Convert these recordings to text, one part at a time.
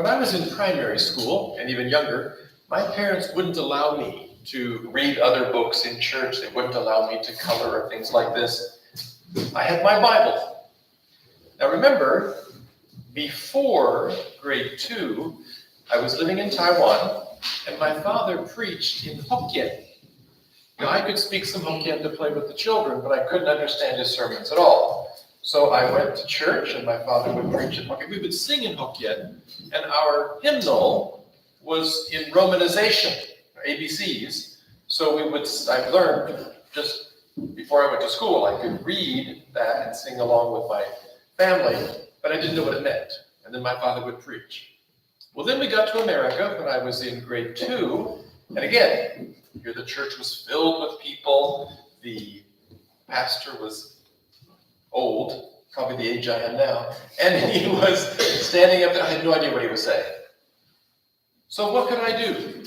When I was in primary school, and even younger, my parents wouldn't allow me to read other books in church. They wouldn't allow me to color or things like this. I had my Bible. Now remember, before grade 2, I was living in Taiwan, and my father preached in Hokkien. Now, I could speak some Hokkien to play with the children, but I couldn't understand his sermons at all. So I went to church, and my father would preach in Hokkien. We would sing in Hokkien, and our hymnal was in Romanization, ABCs. So I learned just before I went to school, I could read that and sing along with my family, but I didn't know what it meant. And then my father would preach. Well, then we got to America when I was in grade 2, and again, here the church was filled with people. The pastor was old, probably the age I am now, and he was standing up there. I had no idea what he was saying. So what could I do?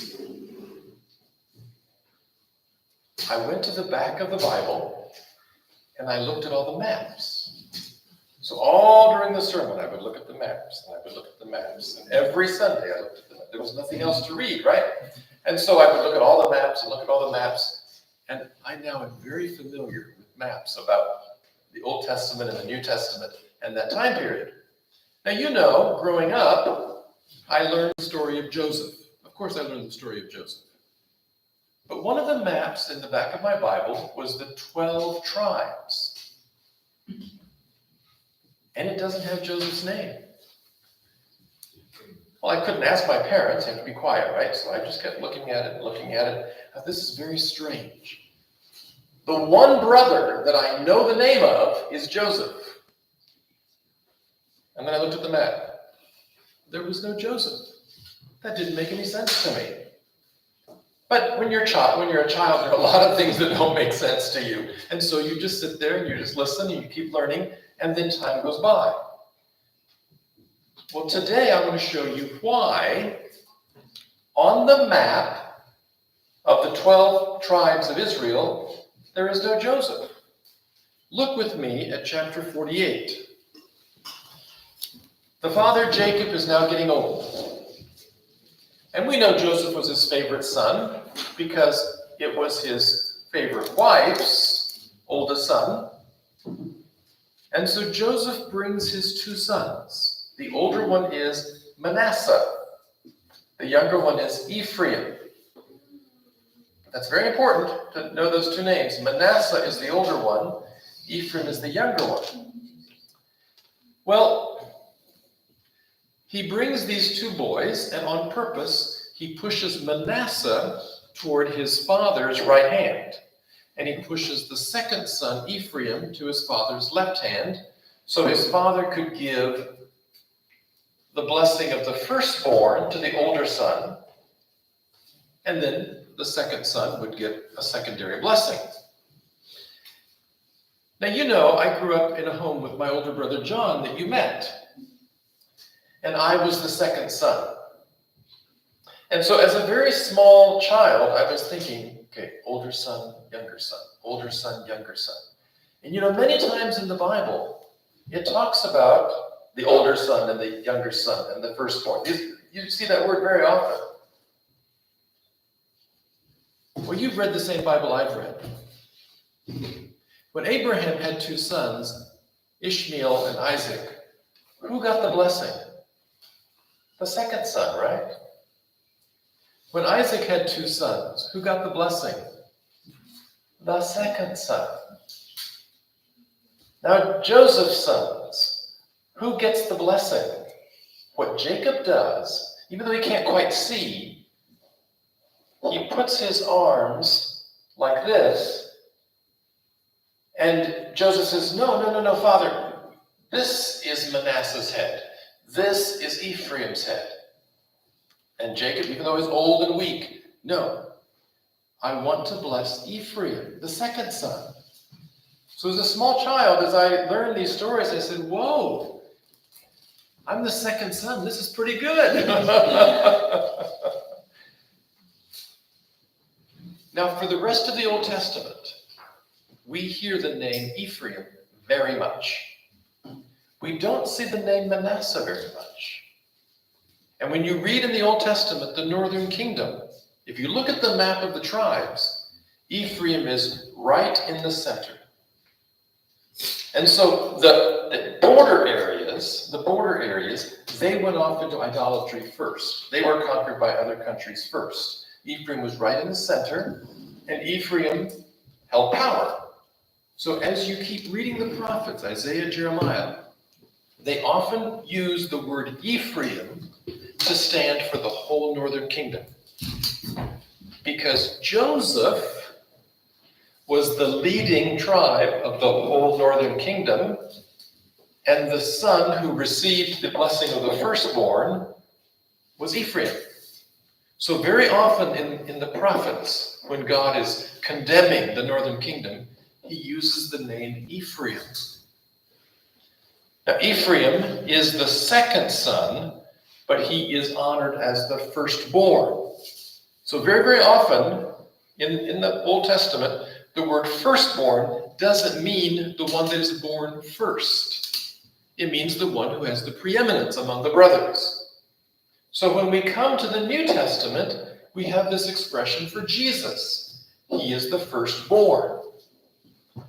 I went to the back of the Bible, and I looked at all the maps. So all during the sermon, I would look at the maps, and I would look at the maps, and every Sunday I looked at the maps. There was nothing else to read, right? And so I would look at all the maps and look at all the maps, and I now am very familiar with maps about the Old Testament and the New Testament and that time period. Now, you know, growing up, I learned the story of Joseph. Of course, I learned the story of Joseph. But one of the maps in the back of my Bible was the 12 tribes. And it doesn't have Joseph's name. Well, I couldn't ask my parents. I have to be quiet, right? So I just kept looking at it and looking at it. Now, this is very strange. The one brother that I know the name of is Joseph. And then I looked at the map. There was no Joseph. That didn't make any sense to me. But when you're a child, there are a lot of things that don't make sense to you. And so you just sit there and you just listen and you keep learning, and then time goes by. Well, today I want to show you why on the map of the 12 tribes of Israel, there is no Joseph. Look with me at chapter 48. The father Jacob is now getting old. And we know Joseph was his favorite son because it was his favorite wife's oldest son. And so Joseph brings his 2 sons. The older one is Manasseh. The younger one is Ephraim. That's very important to know those 2 names. Manasseh is the older one. Ephraim is the younger one. Well, he brings these 2 boys, and on purpose, he pushes Manasseh toward his father's right hand. And he pushes the second son, Ephraim, to his father's left hand, so his father could give the blessing of the firstborn to the older son, and then the second son would get a secondary blessing. Now, you know, I grew up in a home with my older brother John that you met, and I was the second son. And so as a very small child, I was thinking, okay, older son, younger son, older son, younger son. And you know, many times in the Bible, it talks about the older son and the younger son and the firstborn. You see that word very often. Well, you've read the same Bible I've read. When Abraham had 2 sons, Ishmael and Isaac, who got the blessing? The second son, right? When Isaac had 2 sons, who got the blessing? The second son. Now, Joseph's sons, who gets the blessing? What Jacob does, even though he can't quite see, he puts his arms like this, and Joseph says, no, Father, this is Manasseh's head. This is Ephraim's head. And Jacob, even though he's old and weak, no, I want to bless Ephraim, the second son. So as a small child, as I learned these stories, I said, whoa, I'm the second son. This is pretty good. Now, for the rest of the Old Testament, we hear the name Ephraim very much. We don't see the name Manasseh very much. And when you read in the Old Testament, the northern kingdom, if you look at the map of the tribes, Ephraim is right in the center. And so the border areas, they went off into idolatry first. They were conquered by other countries first. Ephraim was right in the center, and Ephraim held power. So as you keep reading the prophets, Isaiah, Jeremiah, they often use the word Ephraim to stand for the whole northern kingdom. Because Joseph was the leading tribe of the whole northern kingdom, and the son who received the blessing of the firstborn was Ephraim. So very often in the prophets, when God is condemning the northern kingdom, he uses the name Ephraim. Now, Ephraim is the second son, but he is honored as the firstborn. So very, very often in the Old Testament, the word firstborn doesn't mean the one that is born first. It means the one who has the preeminence among the brothers. So when we come to the New Testament, we have this expression for Jesus. He is the firstborn.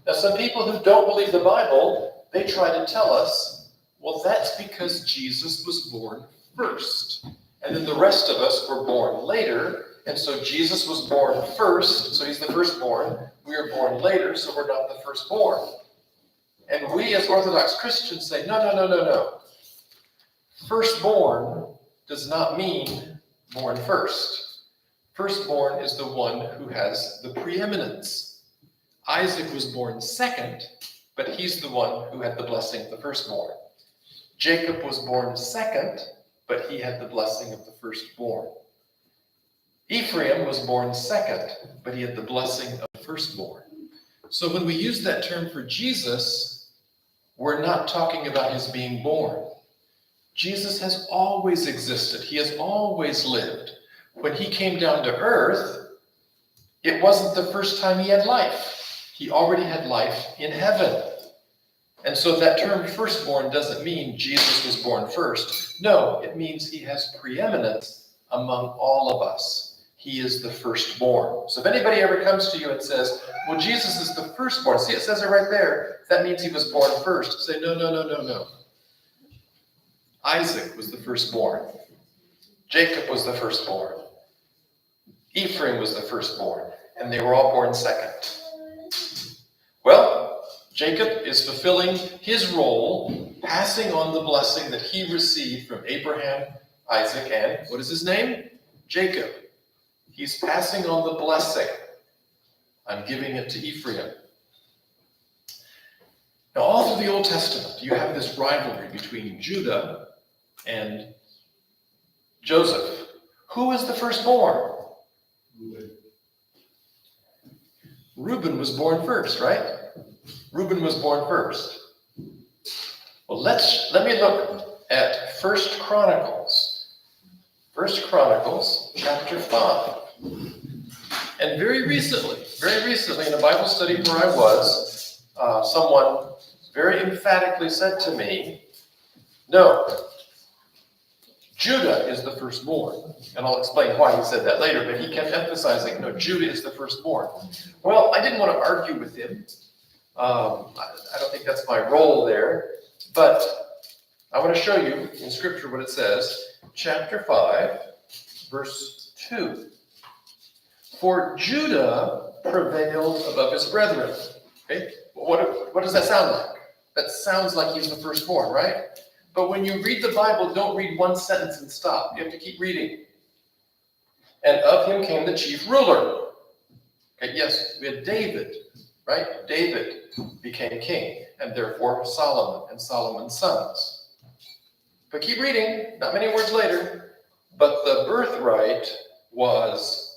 Now, some people who don't believe the Bible, they try to tell us, well, that's because Jesus was born first. And then the rest of us were born later. And so Jesus was born first, so he's the firstborn. We are born later, so we're not the firstborn. And we as Orthodox Christians say, no. Firstborn does not mean born first. Firstborn is the one who has the preeminence. Isaac was born second, but he's the one who had the blessing of the firstborn. Jacob was born second, but he had the blessing of the firstborn. Ephraim was born second, but he had the blessing of the firstborn. So when we use that term for Jesus, we're not talking about his being born. Jesus has always existed. He has always lived. When he came down to earth, it wasn't the first time he had life. He already had life in heaven. And so that term firstborn doesn't mean Jesus was born first. No, it means he has preeminence among all of us. He is the firstborn. So if anybody ever comes to you and says, well, Jesus is the firstborn, see, it says it right there, that means he was born first. Say, no. Isaac was the firstborn. Jacob was the firstborn. Ephraim was the firstborn. And they were all born second. Well, Jacob is fulfilling his role, passing on the blessing that he received from Abraham, Isaac, and what is his name? Jacob. He's passing on the blessing. I'm giving it to Ephraim. Now, all through the Old Testament, you have this rivalry between Judah and Joseph. Who is the firstborn? Reuben was born first, right? Reuben was born first. Well, let me look at 1 Chronicles. 1 Chronicles chapter 5. And very recently in a Bible study where I was, someone very emphatically said to me, no, Judah is the firstborn. And I'll explain why he said that later, but he kept emphasizing, no, Judah is the firstborn. Well, I didn't want to argue with him. I don't think that's my role there, but I want to show you in Scripture what it says. Chapter 5, verse 2. For Judah prevailed above his brethren. Okay, what does that sound like? That sounds like he's the firstborn, right? But when you read the Bible, don't read one sentence and stop. You have to keep reading. And of him came the chief ruler. Okay, yes, we had David, right? David became king, and therefore Solomon and Solomon's sons. But keep reading, not many words later. But the birthright was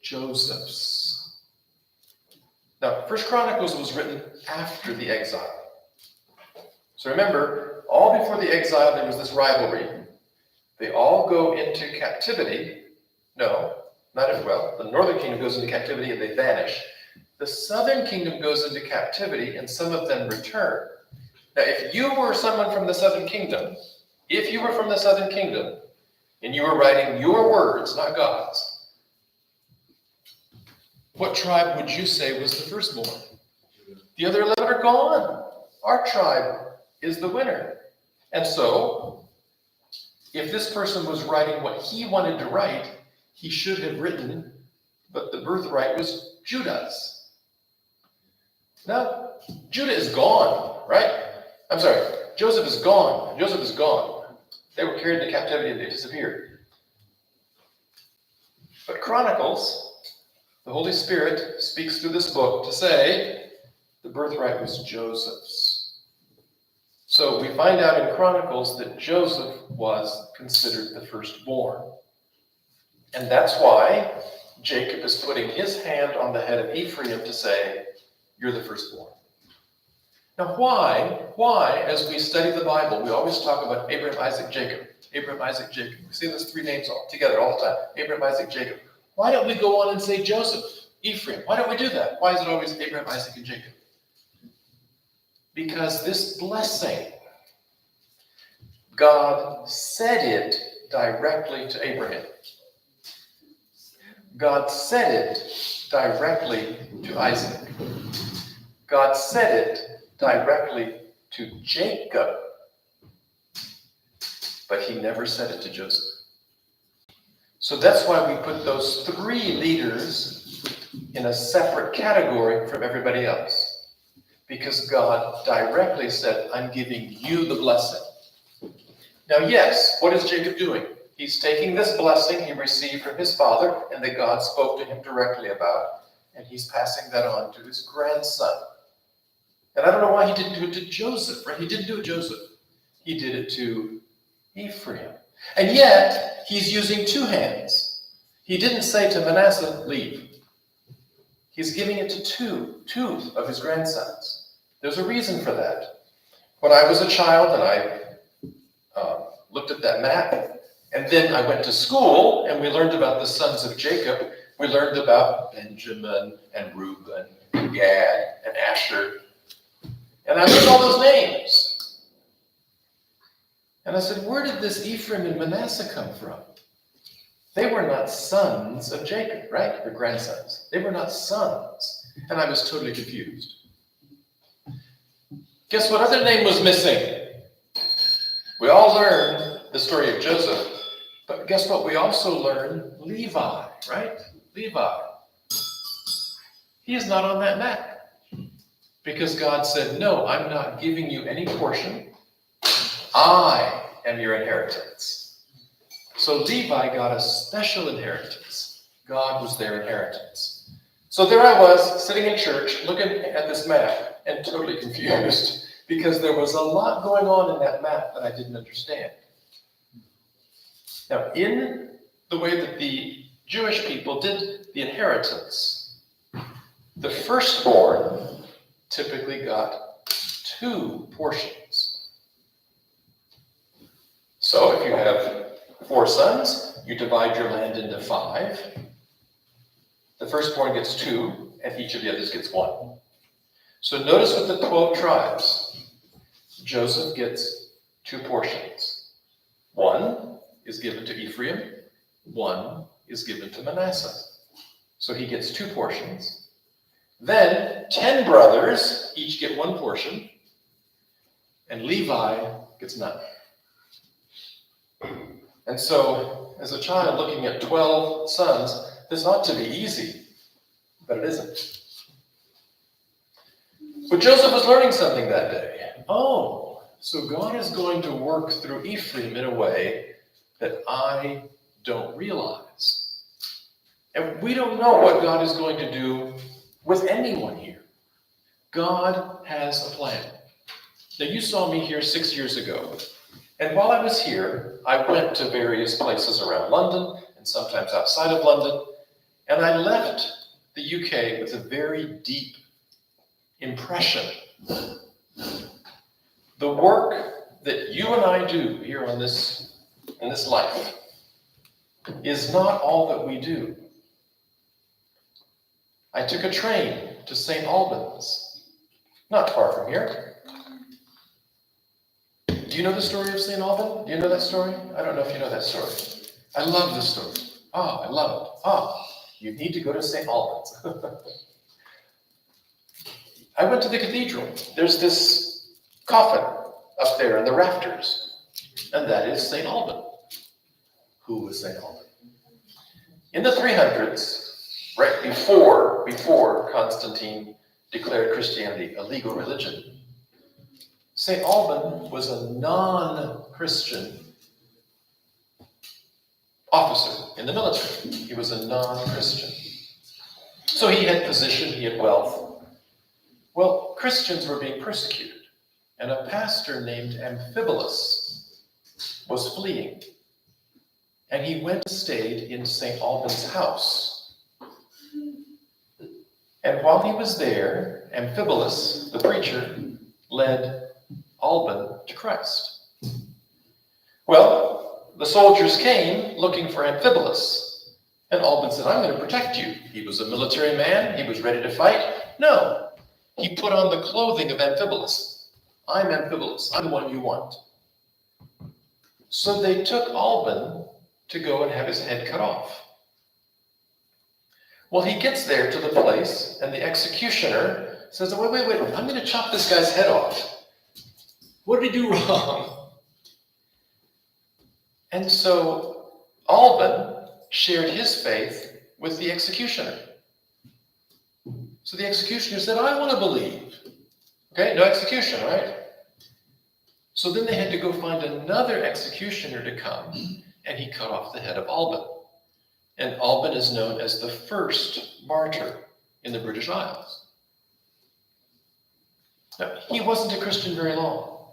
Joseph's. Now, 1 Chronicles was written after the exile. So remember, all before the exile, there was this rivalry. They all go into captivity. No, not as well. The northern kingdom goes into captivity and they vanish. The southern kingdom goes into captivity and some of them return. Now, if you were someone from the southern kingdom, and you were writing your words, not God's, what tribe would you say was the firstborn? The other 11 are gone. Our tribe is the winner. And so, if this person was writing what he wanted to write, he should have written, but the birthright was Judah's. No, Judah is gone, right? I'm sorry, Joseph is gone. Joseph is gone. They were carried into captivity and they disappeared. But Chronicles, the Holy Spirit speaks through this book to say the birthright was Joseph's. So we find out in Chronicles that Joseph was considered the firstborn. And that's why Jacob is putting his hand on the head of Ephraim to say, you're the firstborn. Now why, as we study the Bible, we always talk about Abraham, Isaac, Jacob. Abraham, Isaac, Jacob. We say those three names all together all the time. Abraham, Isaac, Jacob. Why don't we go on and say Joseph, Ephraim? Why don't we do that? Why is it always Abraham, Isaac, and Jacob? Because this blessing, God said it directly to Abraham. God said it directly to Isaac. God said it directly to Jacob. But he never said it to Joseph. So that's why we put those three leaders in a separate category from everybody else. Because God directly said, I'm giving you the blessing. Now, yes, what is Jacob doing? He's taking this blessing he received from his father and that God spoke to him directly about, and he's passing that on to his grandson. And I don't know why he didn't do it to Joseph, right? He didn't do it to Joseph. He did it to Ephraim. And yet, he's using two hands. He didn't say to Manasseh, leave. He's giving it to two of his grandsons. There's a reason for that. When I was a child and I looked at that map, and then I went to school and we learned about the sons of Jacob. We learned about Benjamin and Reuben and Gad and Asher. And I learned all those names. And I said, where did this Ephraim and Manasseh come from? They were not sons of Jacob, right? Or grandsons. They were not sons. And I was totally confused. Guess what other name was missing? We all learned the story of Joseph, but guess what? We also learned Levi, right? Levi. He is not on that map because God said, no, I'm not giving you any portion. I am your inheritance. So Levi got a special inheritance. God was their inheritance. So there I was, sitting in church, looking at this map and totally confused because there was a lot going on in that map that I didn't understand. Now, in the way that the Jewish people did the inheritance, the firstborn typically got 2 portions. So if you have 4 sons, you divide your land into 5. The firstborn gets 2, and each of the others gets 1. So notice with the 12 tribes, Joseph gets 2 portions. 1 is given to Ephraim, 1 is given to Manasseh. So he gets 2 portions. Then 10 brothers each get 1 portion, and Levi gets none. And so, as a child looking at 12 sons, this ought to be easy, but it isn't. But Joseph was learning something that day. Oh, so God is going to work through Ephraim in a way that I don't realize. And we don't know what God is going to do with anyone here. God has a plan. Now, you saw me here 6 years ago. And while I was here, I went to various places around London and sometimes outside of London. And I left the UK with a very deep impression. The work that you and I do here in this life is not all that we do. I took a train to St. Albans, not far from here. Do you know the story of St. Alban? Do you know that story? I don't know if you know that story. I love the story. I love it. You need to go to St. Albans. I went to the cathedral. There's this coffin up there in the rafters, and that is St. Alban. Who was St. Alban? In the 300s, right before Constantine declared Christianity a legal religion, St. Alban was a non-Christian officer in the military. He was a non-Christian. So he had position, he had wealth. Well, Christians were being persecuted, and a pastor named Amphibolus was fleeing. And he went and stayed in St. Alban's house. And while he was there, Amphibolus, the preacher, led Alban to Christ. Well, the soldiers came looking for Amphibolus, and Alban said, I'm going to protect you. He was a military man. He was ready to fight. No, he put on the clothing of Amphibolus. I'm Amphibolus. I'm the one you want. So they took Alban to go and have his head cut off. Well, he gets there to the place, and the executioner says, wait, I'm going to chop this guy's head off. What did he do wrong? And so Alban shared his faith with the executioner. So the executioner said, I want to believe. Okay, no execution, right? So then they had to go find another executioner to come, and he cut off the head of Alban. And Alban is known as the first martyr in the British Isles. Now, he wasn't a Christian very long.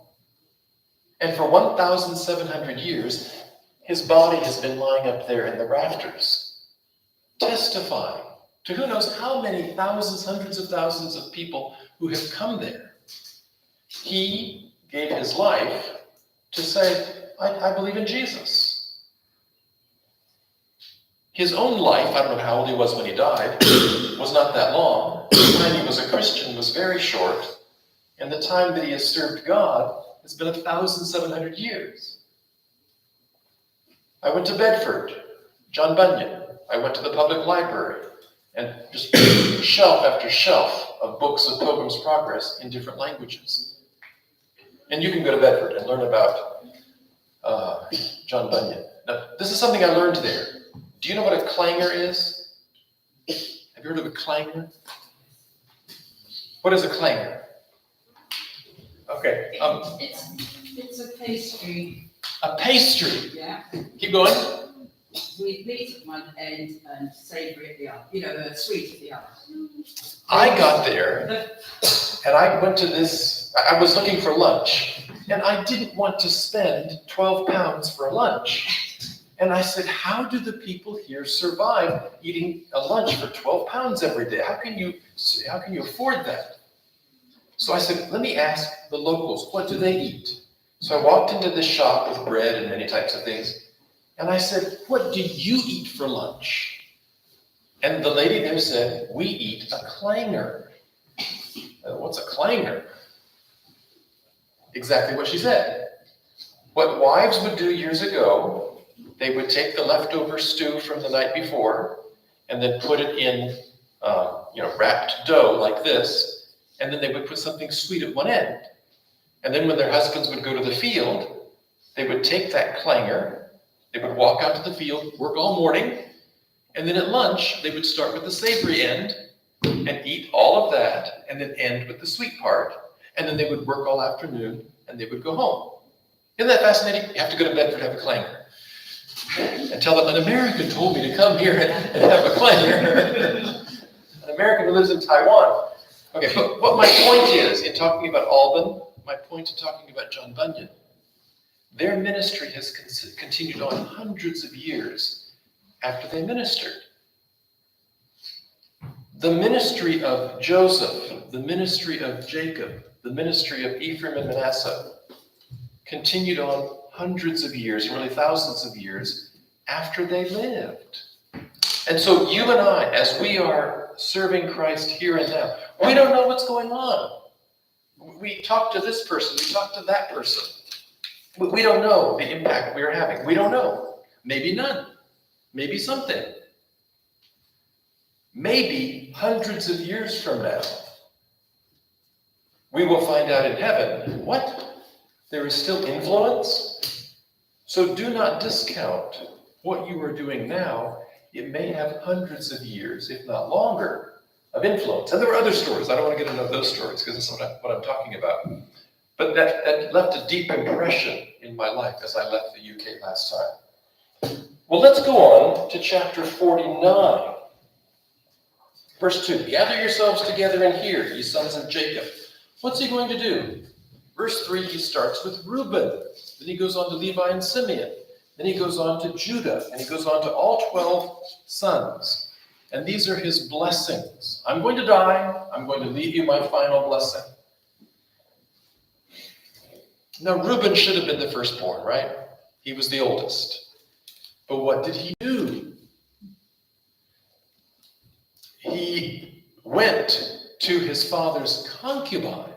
And for 1,700 years, his body has been lying up there in the rafters, testifying to who knows how many thousands, hundreds of thousands of people who have come there. He gave his life to say, I believe in Jesus. His own life, I don't know how old he was when he died, was not that long. The time he was a Christian was very short, and the time that he has served God has been 1,700 years. I went to Bedford, John Bunyan. I went to the public library, and just shelf after shelf of books of Pilgrim's Progress in different languages. And you can go to Bedford and learn about John Bunyan. Now, this is something I learned there. Do you know what a clanger is? Have you heard of a clanger? What is a clanger? Okay. It's a pastry. A pastry? Yeah. Keep going. With meat at one end and savoury at the other. You know, sweet at the other. I got there, and I went to this, I was looking for lunch, and I didn't want to spend 12 pounds for a lunch. And I said, how do the people here survive eating a lunch for 12 pounds every day? How can you afford that? So I said, let me ask the locals, what do they eat? So I walked into this shop with bread and many types of things, and I said, what do you eat for lunch? And the lady there said, we eat a clanger. What's a clanger? Exactly what she said. What wives would do years ago, they would take the leftover stew from the night before and then put it in wrapped dough like this, and then they would put something sweet at one end. And then when their husbands would go to the field, they would take that clanger, they would walk out to the field, work all morning, and then at lunch, they would start with the savory end and eat all of that, and then end with the sweet part, and then they would work all afternoon, and they would go home. Isn't that fascinating? You have to go to Bedford to have a clanger. And tell them, an American told me to come here and have a clanger. An American who lives in Taiwan. Okay, but what my point is in talking about Alban, my point in talking about John Bunyan, their ministry has continued on hundreds of years after they ministered. The ministry of Joseph, the ministry of Jacob, the ministry of Ephraim and Manasseh continued on hundreds of years, really thousands of years after they lived. And so you and I, as we are serving Christ here and now, we don't know what's going on. We talk to this person, we talk to that person. We don't know the impact we're having. We don't know. Maybe none. maybe something. Maybe hundreds of years from now, we will find out in heaven, what? There is still influence? So do not discount what you are doing now. It may have hundreds of years, if not longer, of influence. And there are other stories. I don't want to get into those stories because that's what I'm talking about. But that left a deep impression in my life as I left the UK last time. Well, let's go on to chapter 49. Verse 2, gather yourselves together and hear, ye sons of Jacob. What's he going to do? Verse 3, he starts with Reuben. Then he goes on to Levi and Simeon. Then he goes on to Judah. And he goes on to all 12 sons. And these are his blessings. I'm going to die. I'm going to leave you my final blessing. Now, Reuben should have been the firstborn, right? He was the oldest. But what did he do? He went to his father's concubine.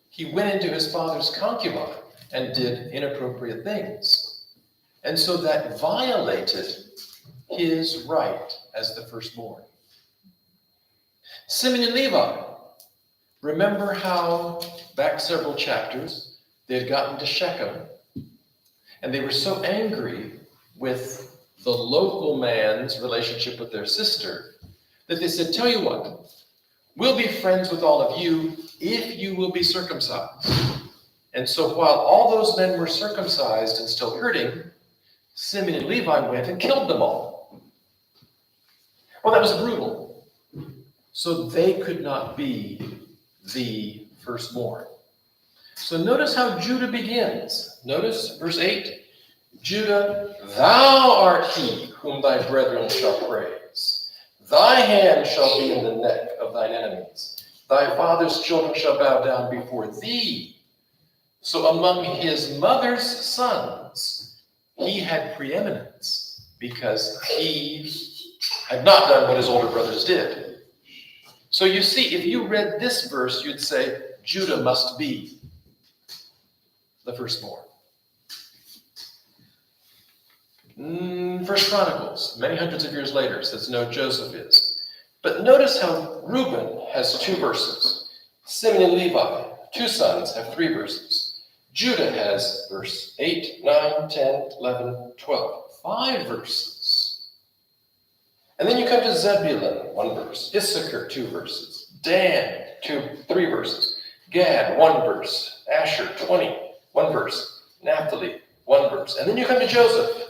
He went into his father's concubine and did inappropriate things. And so that violated his right as the firstborn. Simeon and Levi. Remember how back several chapters they had gotten to Shechem and they were so angry with the local man's relationship with their sister that they said, tell you what, we'll be friends with all of you if you will be circumcised. And so while all those men were circumcised and still hurting, Simeon and Levi went and killed them all. Well, that was brutal. So they could not be the firstborn. So notice how Judah begins. Notice verse 8. Judah, thou art he whom thy brethren shall praise. Thy hand shall be in the neck of thine enemies. Thy father's children shall bow down before thee. So among his mother's sons, he had preeminence because he had not done what his older brothers did. So you see, if you read this verse, you'd say, Judah must be the firstborn. First Chronicles, many hundreds of years later, says no, Joseph is. But notice how Reuben has 2 verses. Simeon and Levi, 2 sons, have 3 verses. Judah has verse 8, 9, 10, 11, 12. 5 verses. And then you come to Zebulun, 1 verse. Issachar, 2 verses. Dan, 3 verses. Gad, 1 verse. Asher, 1 verse. Naphtali, 1 verse. And then you come to Joseph.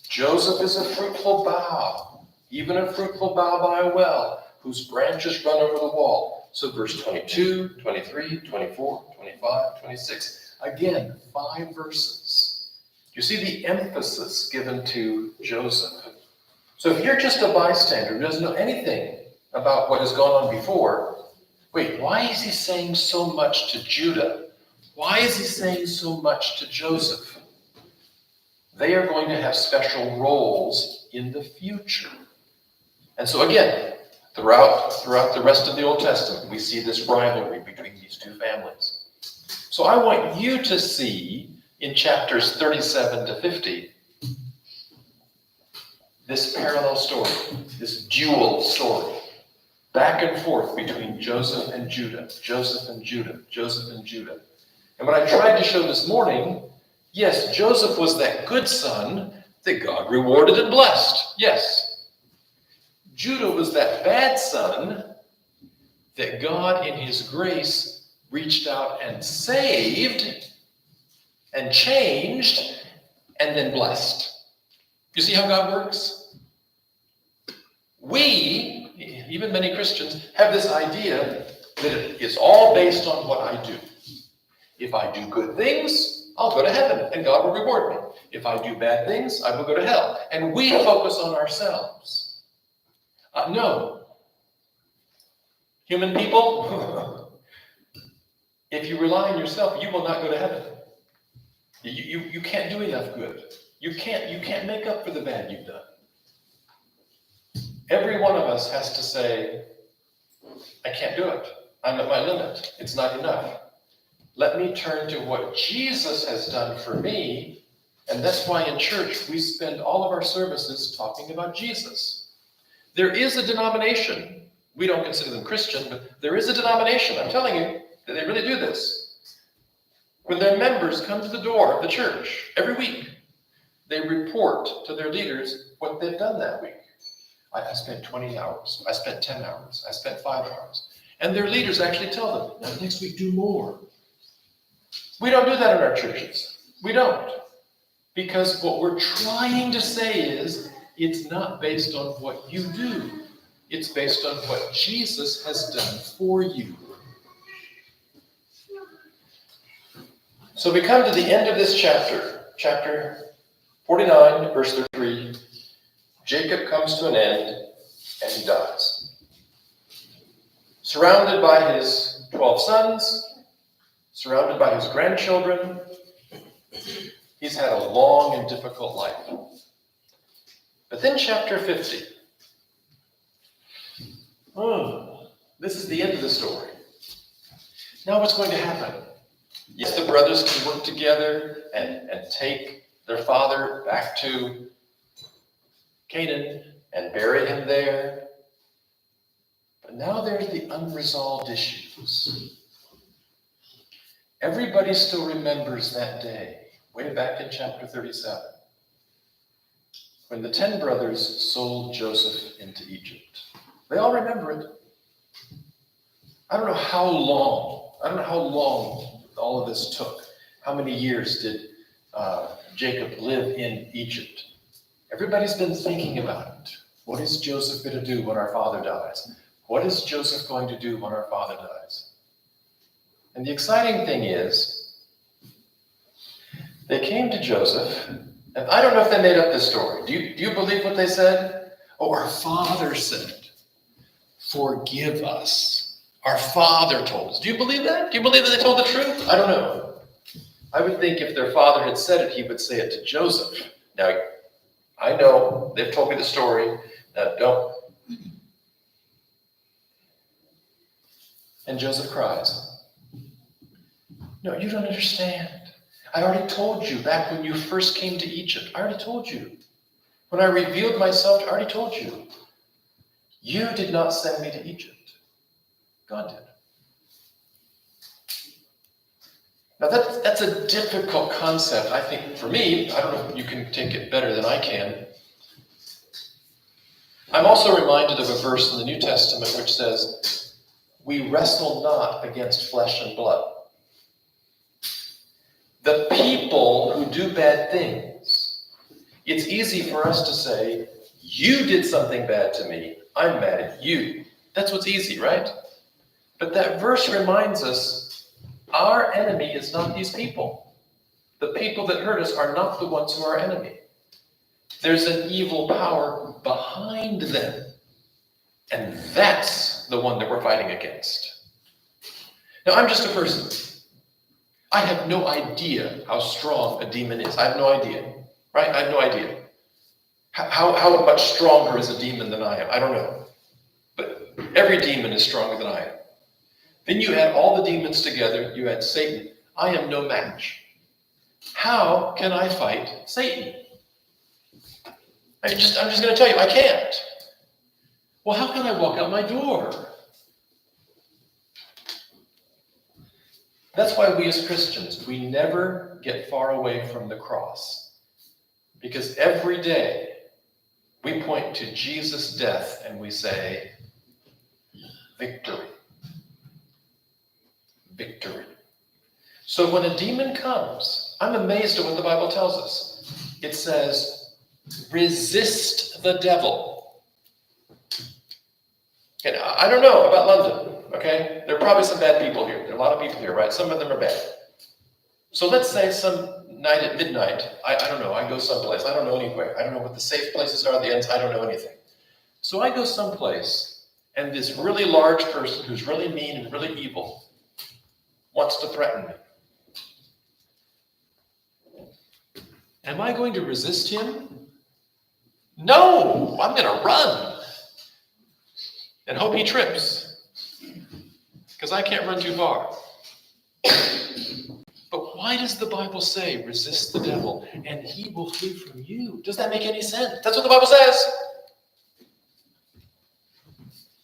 Joseph is a fruitful bough, even a fruitful bough by a well, whose branches run over the wall. So verse 22, 23, 24, 25, 26. Again, 5 verses. You see the emphasis given to Joseph. So if you're just a bystander who doesn't know anything about what has gone on before, wait, why is he saying so much to Judah? Why is he saying so much to Joseph? They are going to have special roles in the future. And so again, throughout the rest of the Old Testament, we see this rivalry between these 2 families. So I want you to see in chapters 37 to 50, this parallel story, this dual story, back and forth between Joseph and Judah, Joseph and Judah, Joseph and Judah. And what I tried to show this morning, yes, Joseph was that good son that God rewarded and blessed. Yes. Judah was that bad son that God in his grace reached out and saved and changed and then blessed. You see how God works? We, even many Christians, have this idea that it's all based on what I do. If I do good things, I'll go to heaven and God will reward me. If I do bad things, I will go to hell. And we focus on ourselves. No. Human people, if you rely on yourself, you will not go to heaven. You can't do enough good. You can't make up for the bad you've done. Every one of us has to say, I can't do it. I'm at my limit. It's not enough. Let me turn to what Jesus has done for me And that's why in church we spend all of our services talking about Jesus. There is a denomination, we don't consider them Christian, but there is a denomination, I'm telling you, that they really do this. When their members come to the door of the church every week, they report to their leaders what they've done that week. I spent 20 hours, I spent 10 hours, I spent 5 hours. And their leaders actually tell them, now next week do more. We don't do that in our churches. We don't. Because what we're trying to say is, it's not based on what you do. It's based on what Jesus has done for you. So we come to the end of this chapter, chapter 49, verse 33. Jacob comes to an end and he dies. Surrounded by his 12 sons, surrounded by his grandchildren, he's had a long and difficult life. But then chapter 50. This is the end of the story. Now what's going to happen? Yes, the brothers can work together and take their father back to Canaan and bury him there. But now there's the unresolved issues. Everybody still remembers that day, way back in chapter 37, when the 10 brothers sold Joseph into Egypt. They all remember it. I don't know how long all of this took. How many years did Jacob live in Egypt? Everybody's been thinking about it. What is Joseph going to do when our father dies? What is Joseph going to do when our father dies? And the exciting thing is, they came to Joseph, and I don't know if they made up this story. Do you believe what they said? Oh, our father said, forgive us. Our father told us. Do you believe that? Do you believe that they told the truth? I don't know. I would think if their father had said it, he would say it to Joseph. Now, I know they've told me the story. Now, don't. And Joseph cries. No, you don't understand. I already told you back when you first came to Egypt. I already told you. When I revealed myself, I already told you. You did not send me to Egypt. God did. Now that's a difficult concept, I think, for me. I don't know if you can take it better than I can. I'm also reminded of a verse in the New Testament which says, we wrestle not against flesh and blood. The people who do bad things, it's easy for us to say, you did something bad to me, I'm mad at you. That's what's easy, right? But that verse reminds us, our enemy is not these people. The people that hurt us are not the ones who are our enemy. There's an evil power behind them. And that's the one that we're fighting against. Now, I'm just a person. I have no idea how strong a demon is. I have no idea, right? I have no idea. How much stronger is a demon than I am? I don't know. But every demon is stronger than I am. Then you add all the demons together, you add Satan. I am no match. How can I fight Satan? I'm just going to tell you, I can't. Well, how can I walk out my door? That's why we as Christians, we never get far away from the cross. Because every day we point to Jesus' death and we say, victory. Victory. So when a demon comes, I'm amazed at what the Bible tells us. It says, resist the devil. And I don't know about London, okay? There are probably some bad people here. There are a lot of people here, right? Some of them are bad. So let's say some night at midnight, I don't know, I go someplace. I don't know anywhere. I don't know what the safe places are, the ends. I don't know anything. So I go someplace, and this really large person who's really mean and really evil wants to threaten me. Am I going to resist him? No, I'm going to run and hope he trips because I can't run too far. But Why does the Bible say, resist the devil, and he will flee from you? Does that make any sense? That's what the Bible says.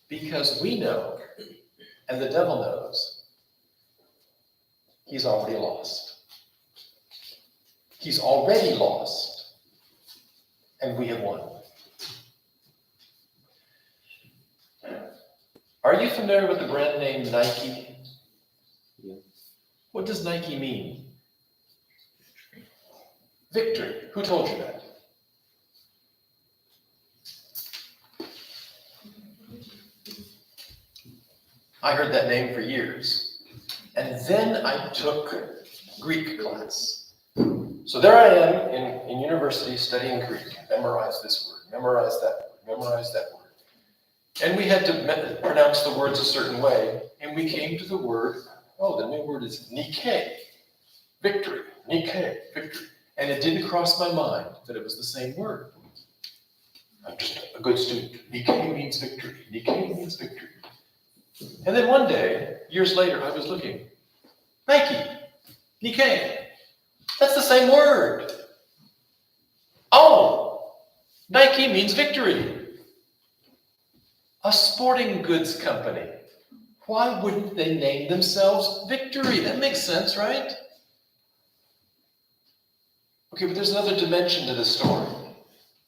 Because we know, and the devil knows, he's already lost. He's already lost, and we have won. Are you familiar with the brand name Nike? Yeah. What does Nike mean? Victory. Who told you that? I heard that name for years. And then I took Greek class. So there I am in university studying Greek. Memorize this word, memorize that word, memorize that word. And we had to pronounce the words a certain way. And we came to the word, the new word is Nike. Victory. Nike. Victory. And it didn't cross my mind that it was the same word. I'm just a good student. Nike means victory. Nike means victory. And then one day, years later, I was looking. Nike. Nike. That's the same word. Oh, Nike means victory. A sporting goods company. Why wouldn't they name themselves Victory? That makes sense, right? Okay, but there's another dimension to this story.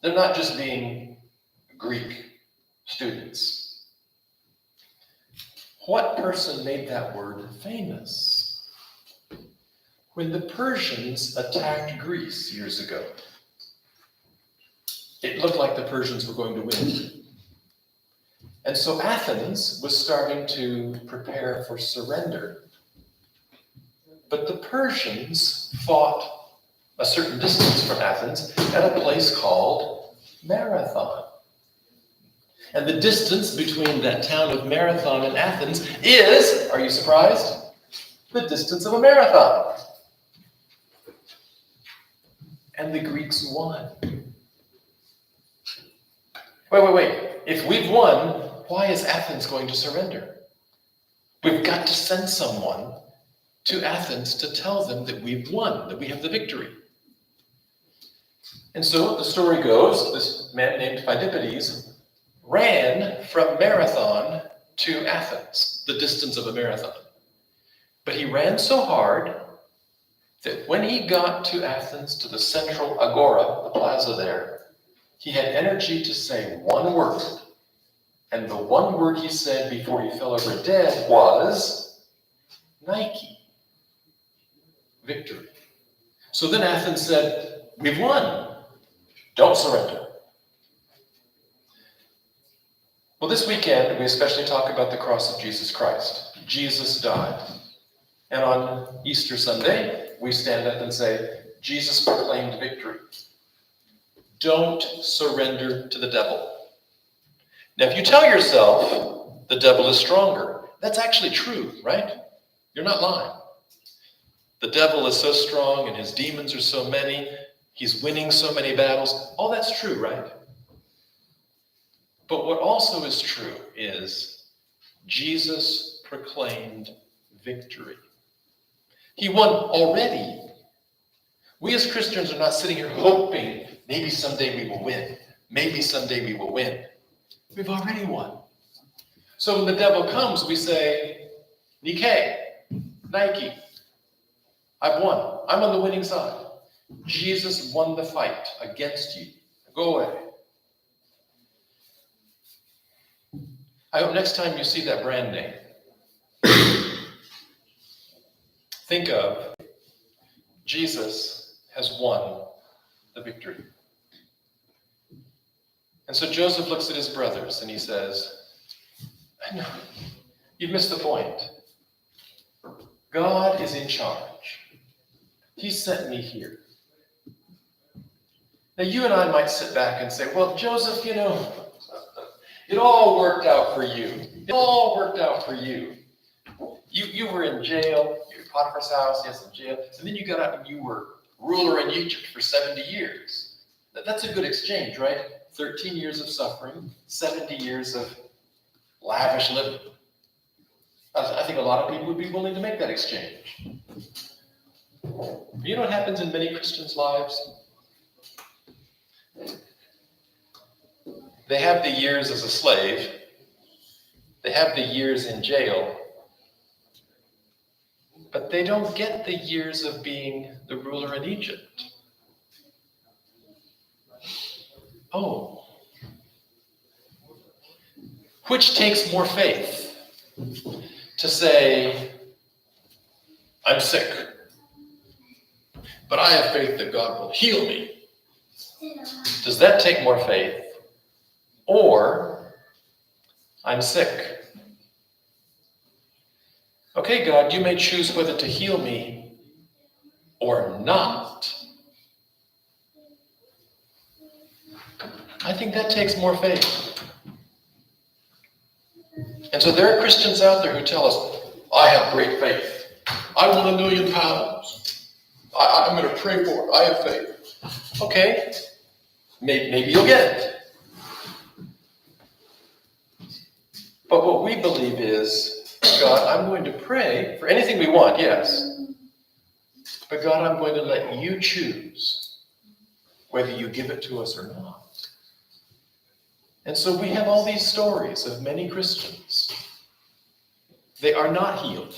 They're not just being Greek students. What person made that word famous? When the Persians attacked Greece years ago, it looked like the Persians were going to win. And so Athens was starting to prepare for surrender. But the Persians fought a certain distance from Athens at a place called Marathon. And the distance between that town of Marathon and Athens is, are you surprised? The distance of a marathon. And the Greeks won. Wait. If we've won, why is Athens going to surrender? We've got to send someone to Athens to tell them that we've won, that we have the victory. And so the story goes, this man named Phidippides ran from Marathon to Athens, the distance of a marathon. But he ran so hard that when he got to Athens, to the central agora, the plaza there, he had energy to say one word. And the one word he said before he fell over dead was Nike. Victory. So then Athens said, we've won. Don't surrender. Well, this weekend, we especially talk about the cross of Jesus Christ. Jesus died. And on Easter Sunday, we stand up and say, Jesus proclaimed victory. Don't surrender to the devil. Now, if you tell yourself the devil is stronger, that's actually true, right? You're not lying. The devil is so strong and his demons are so many. He's winning so many battles. All that's true, right? But what also is true is Jesus proclaimed victory. He won already. We as Christians are not sitting here hoping maybe someday we will win. Maybe someday we will win. We've already won. So when the devil comes, we say, Nike, I've won. I'm on the winning side. Jesus won the fight against you. Go away. I hope next time you see that brand name, think of Jesus has won the victory. And so Joseph looks at his brothers and he says, I know, you've missed the point. God is in charge. He sent me here. Now you and I might sit back and say, well, Joseph, it all worked out for you. It all worked out for you. You were in jail, you were in Potiphar's house, yes, in jail, and then you got out and you were ruler in Egypt for 70 years. That's a good exchange, right? 13 years of suffering, 70 years of lavish living. I think a lot of people would be willing to make that exchange. You know what happens in many Christians' lives? They have the years as a slave. They have the years in jail. But they don't get the years of being the ruler in Egypt. Oh. Which takes more faith? To say, I'm sick, but I have faith that God will heal me. Does that take more faith? Or, I'm sick. Okay, God, you may choose whether to heal me or not. I think that takes more faith. And so there are Christians out there who tell us, I have great faith. I want £1 million. I'm going to pray for it. I have faith. Okay, maybe you'll get it. But what we believe is, God, I'm going to pray for anything we want, yes. But God, I'm going to let you choose whether you give it to us or not. And so we have all these stories of many Christians. They are not healed.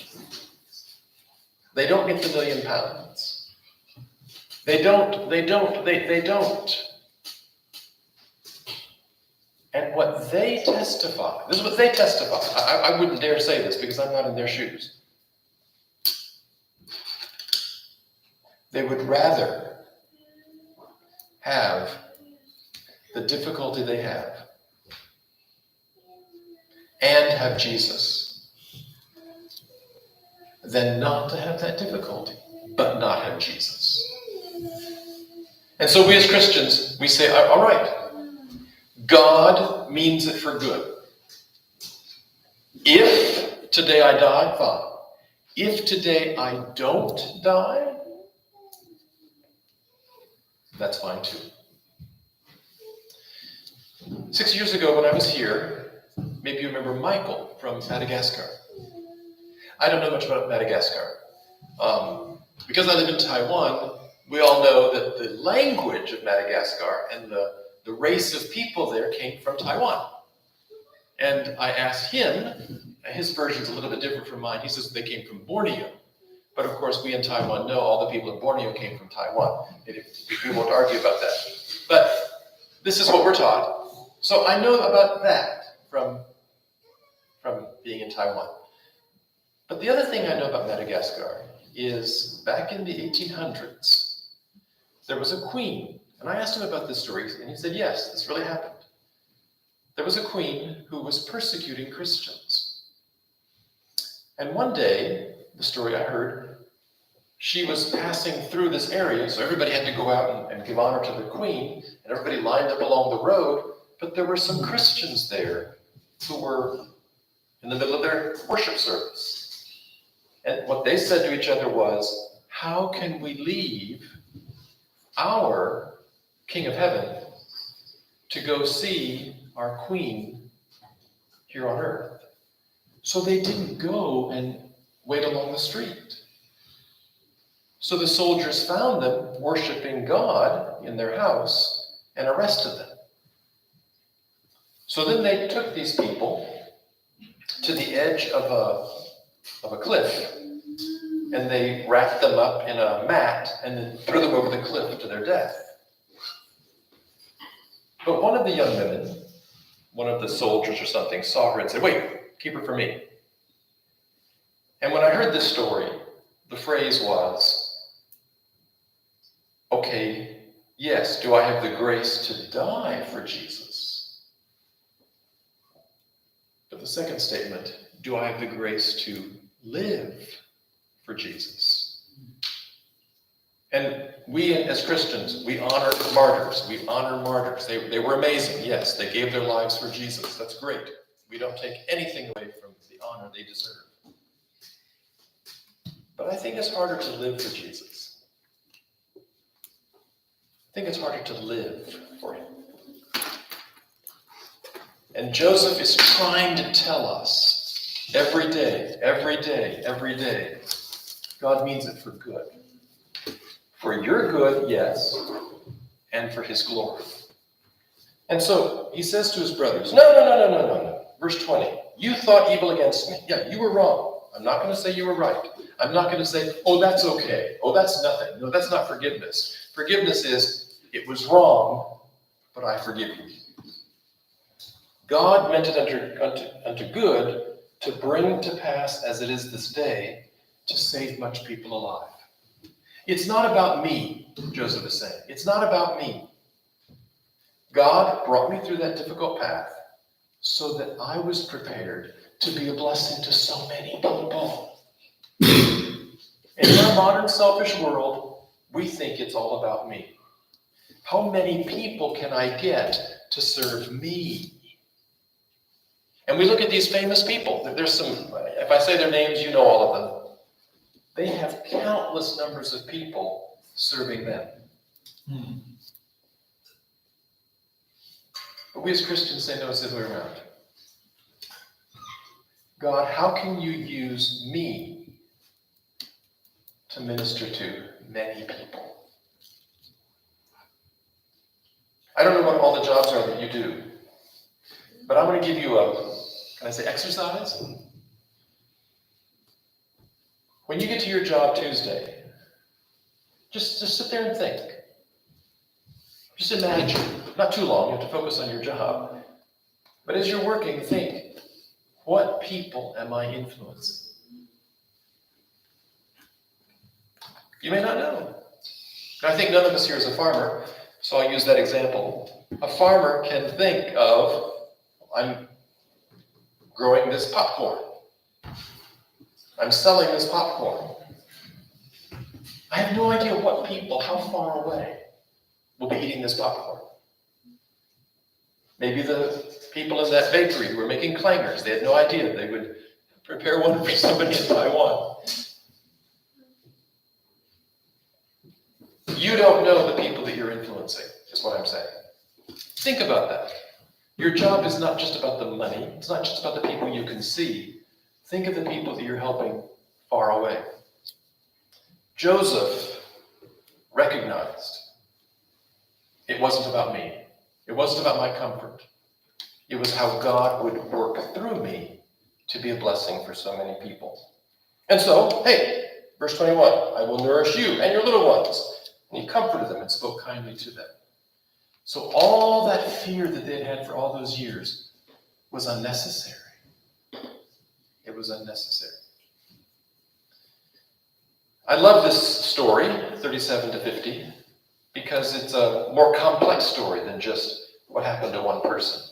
They don't get the £1 million. They don't. And what they testify, this is what they testify. I wouldn't dare say this because I'm not in their shoes. They would rather have the difficulty they have and have Jesus than not to have that difficulty, but not have Jesus. And so we as Christians, we say, all right, God means it for good. If today I die, fine. If today I don't die, that's fine too. 6 years ago when I was here, maybe you remember Michael from Madagascar. I don't know much about Madagascar. Because I live in Taiwan, we all know that the language of Madagascar and the race of people there came from Taiwan. And I asked him, his version's a little bit different from mine. He says they came from Borneo. But of course, we in Taiwan know all the people in Borneo came from Taiwan. We won't argue about that. But this is what we're taught. So I know about that from being in Taiwan. But the other thing I know about Madagascar is back in the 1800s, there was a queen. And I asked him about this story, and he said, yes, this really happened. There was a queen who was persecuting Christians. And one day, the story I heard, she was passing through this area, so everybody had to go out and give honor to the queen, and everybody lined up along the road, but there were some Christians there who were in the middle of their worship service. And what they said to each other was, how can we leave our King of Heaven to go see our queen here on earth? So they didn't go and wait along the street. So the soldiers found them worshiping God in their house and arrested them. So then they took these people to the edge of a cliff, and they wrapped them up in a mat and then threw them over the cliff to their death. But one of the young women, one of the soldiers or something, saw her and said, wait, keep her for me. And when I heard this story, the phrase was, okay, yes, do I have the grace to die for Jesus? But the second statement, do I have the grace to live for Jesus? And we as Christians, we honor martyrs. We honor martyrs. They were amazing, yes. They gave their lives for Jesus. That's great. We don't take anything away from the honor they deserve. But I think it's harder to live for Jesus. I think it's harder to live for him. And Joseph is trying to tell us every day, God means it for good. For your good, yes, and for his glory. And so he says to his brothers, no. Verse 20, you thought evil against me. Yeah, you were wrong. I'm not going to say you were right. I'm not going to say, oh, that's okay. Oh, that's nothing. No, that's not forgiveness. Forgiveness is, it was wrong, but I forgive you. God meant it unto good to bring to pass as it is this day to save much people alive. It's not about me, Joseph is saying. It's not about me. God brought me through that difficult path so that I was prepared to be a blessing to so many people. In our modern selfish world, we think it's all about me. How many people can I get to serve me? And we look at these famous people. There's some, if I say their names, you know all of them. They have countless numbers of people serving them. But we as Christians say no, it's the other way around. God, how can you use me to minister to many people? I don't know what all the jobs are that you do, but I'm going to give you can I say exercise? When you get to your job Tuesday, just sit there and think. Just imagine, not too long, you have to focus on your job. But as you're working, think, what people am I influencing? You may not know. And I think none of us here is a farmer, so I'll use that example. A farmer can think of, I'm growing this popcorn. I'm selling this popcorn. I have no idea what people, how far away, will be eating this popcorn. Maybe the people in that bakery who were making clangers, they had no idea they would prepare one for somebody in Taiwan. You don't know the people that you're influencing, is what I'm saying. Think about that. Your job is not just about the money. It's not just about the people you can see. Think of the people that you're helping far away. Joseph recognized it wasn't about me. It wasn't about my comfort. It was how God would work through me to be a blessing for so many people. And so, hey, verse 21, I will nourish you and your little ones. And he comforted them and spoke kindly to them. So all that fear that they'd had for all those years was unnecessary. It was unnecessary. I love this story, 37 to 50, because it's a more complex story than just what happened to one person.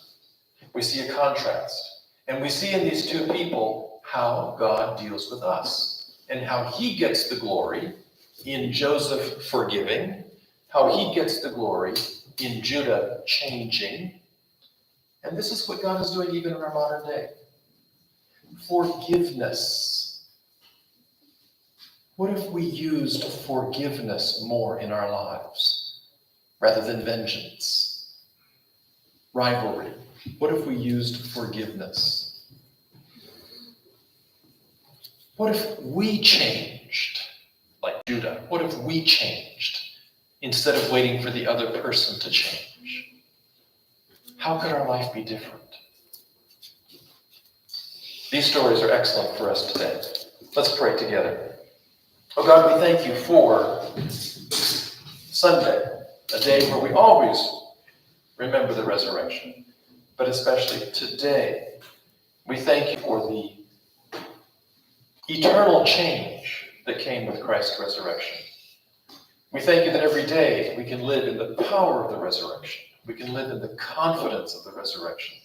We see a contrast. And we see in these two people how God deals with us and how he gets the glory in Joseph forgiving, how he gets the glory in Judah changing. And this is what God is doing even in our modern day. Forgiveness. What if we used forgiveness more in our lives rather than vengeance? Rivalry. What if we used forgiveness? What if we changed like Judah? What if we changed instead of waiting for the other person to change? How could our life be different? These stories are excellent for us today. Let's pray together. Oh God, we thank you for Sunday, a day where we always remember the resurrection, but especially today. We thank you for the eternal change that came with Christ's resurrection. We thank you that every day we can live in the power of the resurrection. We can live in the confidence of the resurrection.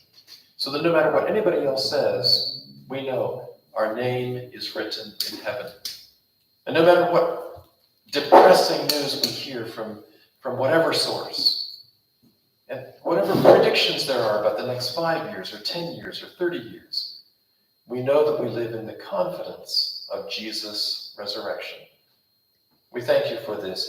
So that no matter what anybody else says, we know our name is written in heaven. And no matter what depressing news we hear from whatever source, and whatever predictions there are about the next 5 years or 10 years or 30 years, we know that we live in the confidence of Jesus' resurrection. We thank you for this.